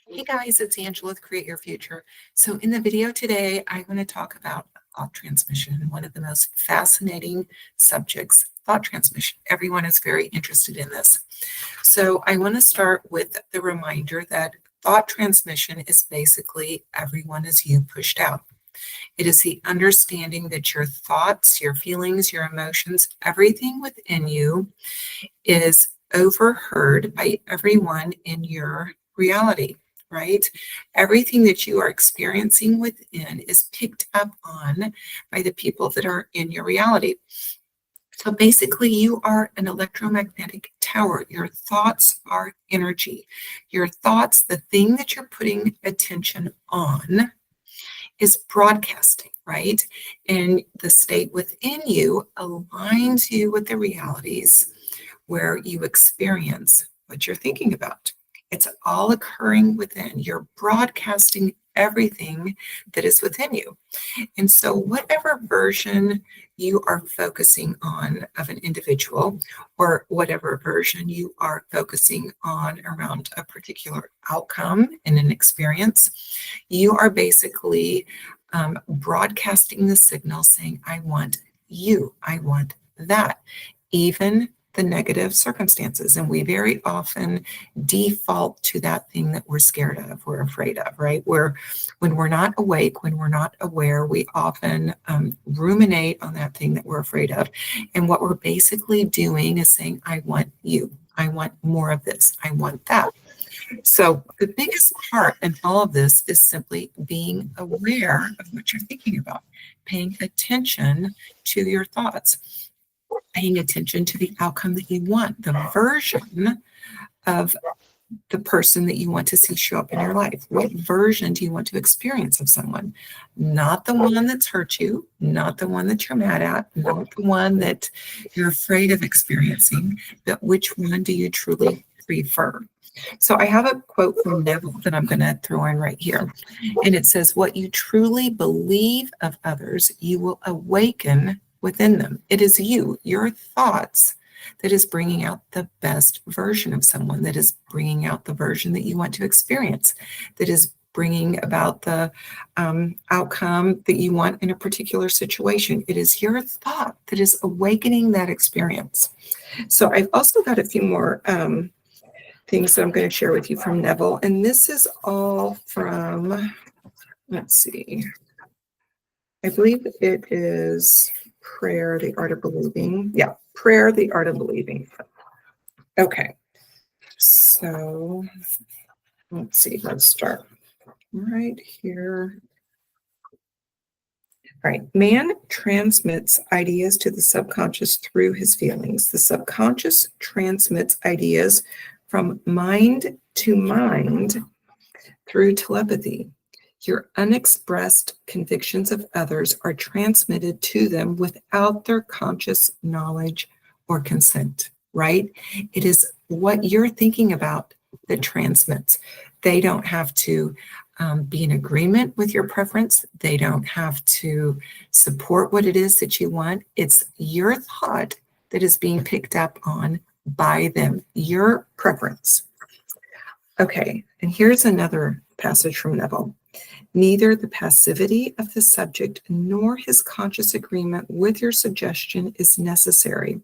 Hey guys, it's Angela with Create Your Future. So in the video today, I want to talk about thought transmission, one of the most fascinating subjects, thought transmission. Everyone is very interested in this. So I want to start with the reminder that thought transmission is basically everyone is you pushed out. It is the understanding that your thoughts, your feelings, your emotions, everything within you is overheard by everyone in your reality, right? Everything that you are experiencing within is picked up on by the people that are in your reality. So basically, you are an electromagnetic tower. Your thoughts are energy. Your thoughts, the thing that you're putting attention on, is broadcasting, right? And the state within you aligns you with the realities where you experience what you're thinking about. It's all occurring within. You're broadcasting everything that is within you. And so whatever version you are focusing on of an individual, or whatever version you are focusing on around a particular outcome in an experience, you are basically broadcasting the signal saying, I want you, I want that, even the negative circumstances. And we very often default to that thing that we're scared of, we're afraid of, right? When we're not awake, when we're not aware, we often ruminate on that thing that we're afraid of. And what we're basically doing is saying, I want you, I want more of this, I want that. So the biggest part in all of this is simply being aware of what you're thinking about, paying attention to your thoughts, paying attention to the outcome that you want, the version of the person that you want to see show up in your life. What version do you want to experience of someone? Not the one that's hurt you, not the one that you're mad at, not the one that you're afraid of experiencing, but which one do you truly prefer? So I have a quote from Neville that I'm going to throw in right here. And it says, what you truly believe of others, you will awaken within them. It is you, your thoughts, that is bringing out the best version of someone, that is bringing out the version that you want to experience, that is bringing about the outcome that you want in a particular situation. It is your thought that is awakening that experience. So I've also got a few more things that I'm going to share with you from Neville. And this is all from, let's see, I believe it is Prayer, the Art of Believing. Yeah, Prayer, the Art of Believing. Okay, so let's see, let's start right here. All right, man transmits ideas to the subconscious through his feelings. The subconscious transmits ideas from mind to mind through telepathy. Your unexpressed convictions of others are transmitted to them without their conscious knowledge or consent, right? It is what you're thinking about that transmits. They don't have to be in agreement with your preference. They don't have to support what it is that you want. It's your thought that is being picked up on by them, your preference. Okay, and here's another passage from Neville. Neither the passivity of the subject nor his conscious agreement with your suggestion is necessary,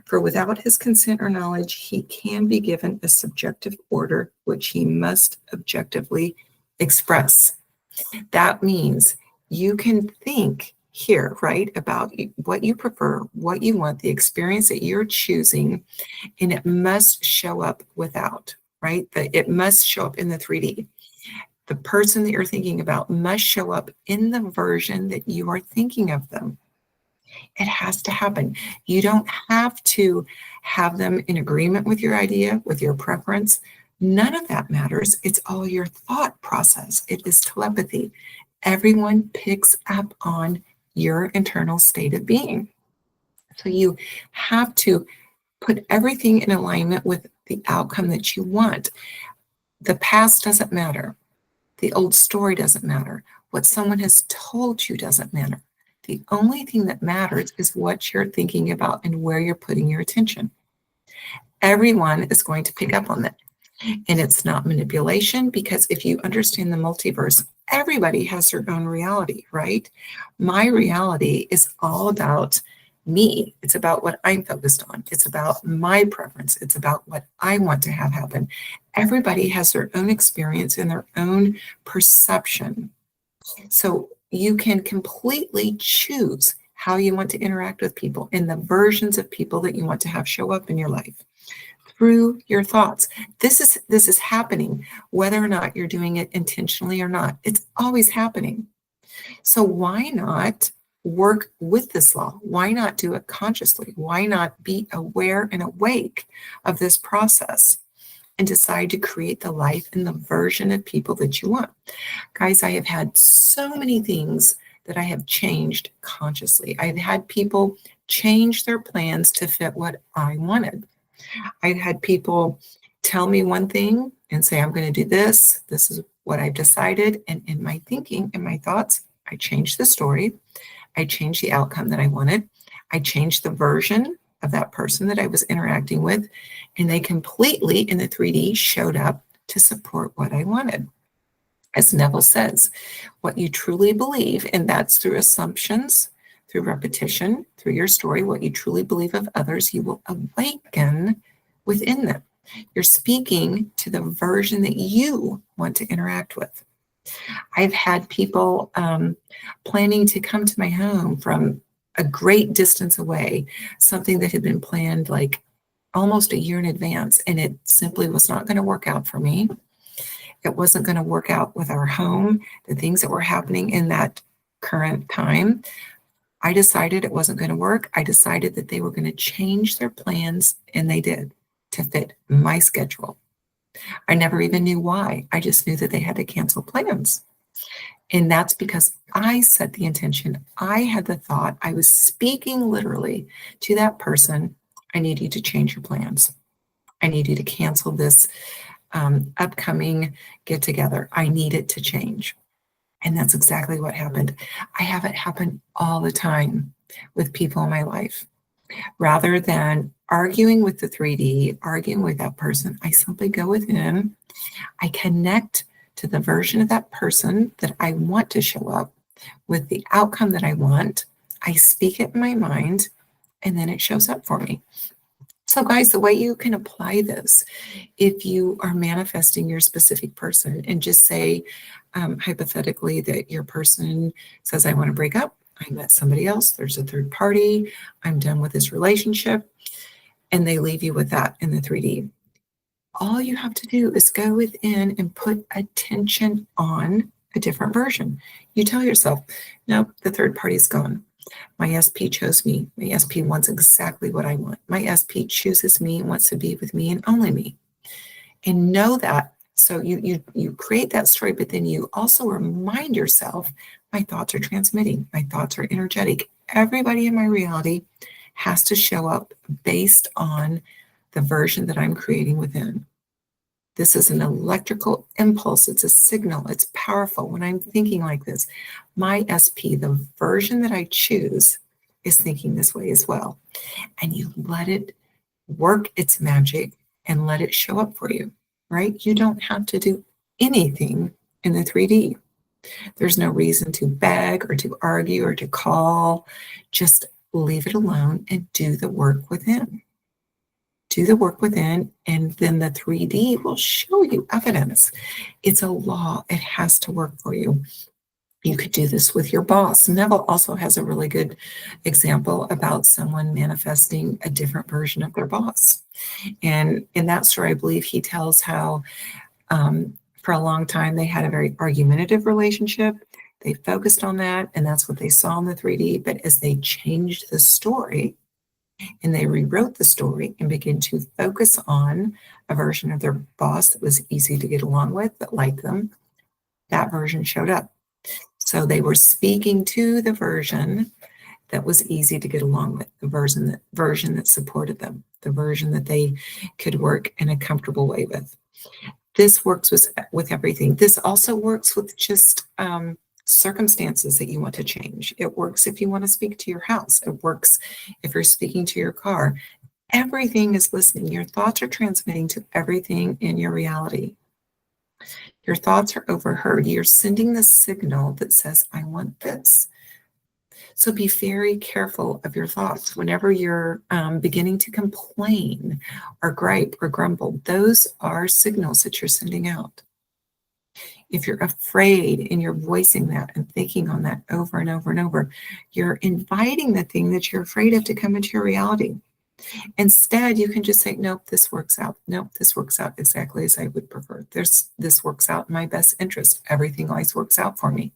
for without his consent or knowledge, he can be given a subjective order which he must objectively express. That means you can think here, right, about what you prefer, what you want, the experience that you're choosing, and it must show up without, right? It must show up in the 3D. The person that you're thinking about must show up in the version that you are thinking of them. It has to happen. You don't have to have them in agreement with your idea, with your preference. None of that matters. It's all your thought process. It is telepathy. Everyone picks up on your internal state of being. So you have to put everything in alignment with the outcome that you want. The past doesn't matter. The old story doesn't matter. What someone has told you doesn't matter. The only thing that matters is what you're thinking about and where you're putting your attention. Everyone is going to pick up on that. And it's not manipulation, because if you understand the multiverse, everybody has their own reality, right? My reality is all about me. It's about what I'm focused on. It's about my preference. It's about what I want to have happen. Everybody has their own experience and their own perception. So you can completely choose how you want to interact with people and the versions of people that you want to have show up in your life through your thoughts. This is happening whether or not you're doing it intentionally or not. It's always happening. So why not work with this law? Why not do it consciously? Why not be aware and awake of this process and decide to create the life and the version of people that you want? Guys, I have had so many things that I have changed consciously. I've had people change their plans to fit what I wanted. I've had people tell me one thing and say, I'm going to do this. This is what I've decided. And in my thinking and my thoughts, I changed the story. I changed the outcome that I wanted. I changed the version of that person that I was interacting with. And they completely, in the 3D, showed up to support what I wanted. As Neville says, what you truly believe, and that's through assumptions, through repetition, through your story, what you truly believe of others, you will awaken within them. You're speaking to the version that you want to interact with. I've had people planning to come to my home from a great distance away, something that had been planned like almost a year in advance, and it simply was not going to work out for me. It wasn't going to work out with our home, the things that were happening in that current time. I decided it wasn't going to work. I decided that they were going to change their plans, and they did, to fit my schedule. I never even knew why. I just knew that they had to cancel plans. And that's because I set the intention. I had the thought. I was speaking literally to that person. I need you to change your plans. I need you to cancel this upcoming get together. I need it to change. And that's exactly what happened. I have it happen all the time with people in my life. Rather than arguing with the 3D, arguing with that person, I simply go within, I connect to the version of that person that I want to show up with the outcome that I want. I speak it in my mind, and then it shows up for me. So guys, the way you can apply this, if you are manifesting your specific person, and just say hypothetically that your person says, I want to break up. I met somebody else. There's a third party. I'm done with this relationship. And they leave you with that in the 3D. All you have to do is go within and put attention on a different version. You tell yourself, nope, the third party is gone. My SP chose me. My SP wants exactly what I want. My SP chooses me and wants to be with me and only me. And know that. So you create that story, but then you also remind yourself, my thoughts are transmitting. My thoughts are energetic. Everybody in my reality has to show up based on the version that I'm creating within. This is an electrical impulse. It's a signal. It's powerful. When I'm thinking like this, my SP, the version that I choose, is thinking this way as well. And you let it work its magic and let it show up for you, right? You don't have to do anything in the 3D. There's no reason to beg or to argue or to call. Just leave it alone and do the work within. Do the work within, and then the 3D will show you evidence. It's a law. It has to work for you. You could do this with your boss. Neville also has a really good example about someone manifesting a different version of their boss. And in that story, I believe he tells how for a long time they had a very argumentative relationship. They focused on that, and that's what they saw in the 3D. But as they changed the story, and they rewrote the story and began to focus on a version of their boss that was easy to get along with, that liked them, that version showed up. So they were speaking to the version that was easy to get along with, the version that supported them, the version that they could work in a comfortable way with. This works with everything. This also works with just circumstances that you want to change. It works if you want to speak to your house. It works if you're speaking to your car. Everything is listening. Your thoughts are transmitting to everything in your reality. Your thoughts are overheard. You're sending the signal that says, I want this. So be very careful of your thoughts. Whenever you're beginning to complain or gripe or grumble, those are signals that you're sending out. If you're afraid and you're voicing that and thinking on that over and over and over, you're inviting the thing that you're afraid of to come into your reality. Instead, you can just say, nope, this works out. Nope, this works out exactly as I would prefer. This works out in my best interest. Everything always works out for me.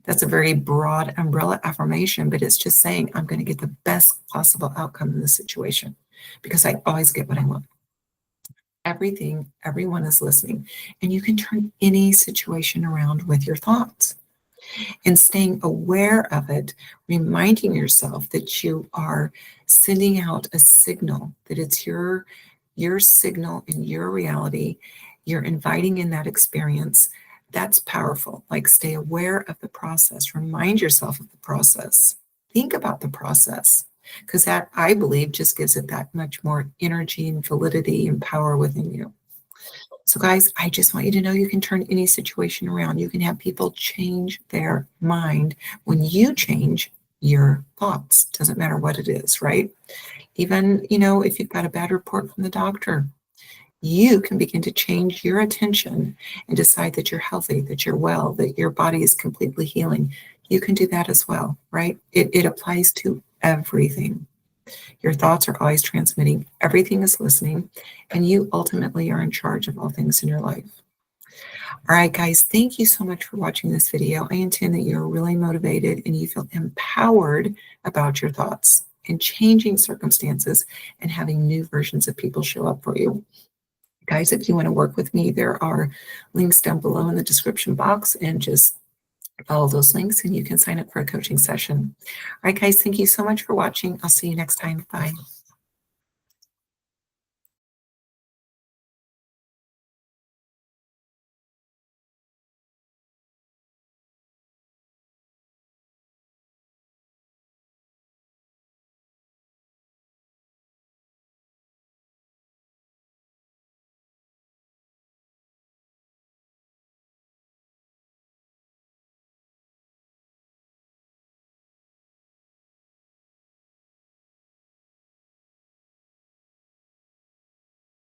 That's a very broad umbrella affirmation, but it's just saying I'm going to get the best possible outcome in this situation because I always get what I want. Everyone is listening, and you can turn any situation around with your thoughts. And staying aware of it, reminding yourself that you are sending out a signal, that it's your signal in your reality. You're inviting in that experience. That's powerful. Like, stay aware of the process. Remind yourself of the process. Think about the process, because that, I believe, just gives it that much more energy and validity and power within you. So guys, I just want you to know you can turn any situation around. You can have people change their mind when you change your thoughts. Doesn't matter what it is, right? Even, if you've got a bad report from the doctor, you can begin to change your attention and decide that you're healthy, that you're well, that your body is completely healing. You can do that as well, right? It applies to everything. Your thoughts are always transmitting. Everything is listening, and you ultimately are in charge of all things in your life. All right, guys, thank you so much for watching this video. I intend that you're really motivated and you feel empowered about your thoughts and changing circumstances and having new versions of people show up for you. Guys, if you want to work with me, there are links down below in the description box, and just follow those links and you can sign up for a coaching session. All right, guys, thank you so much for watching. I'll see you next time. Bye.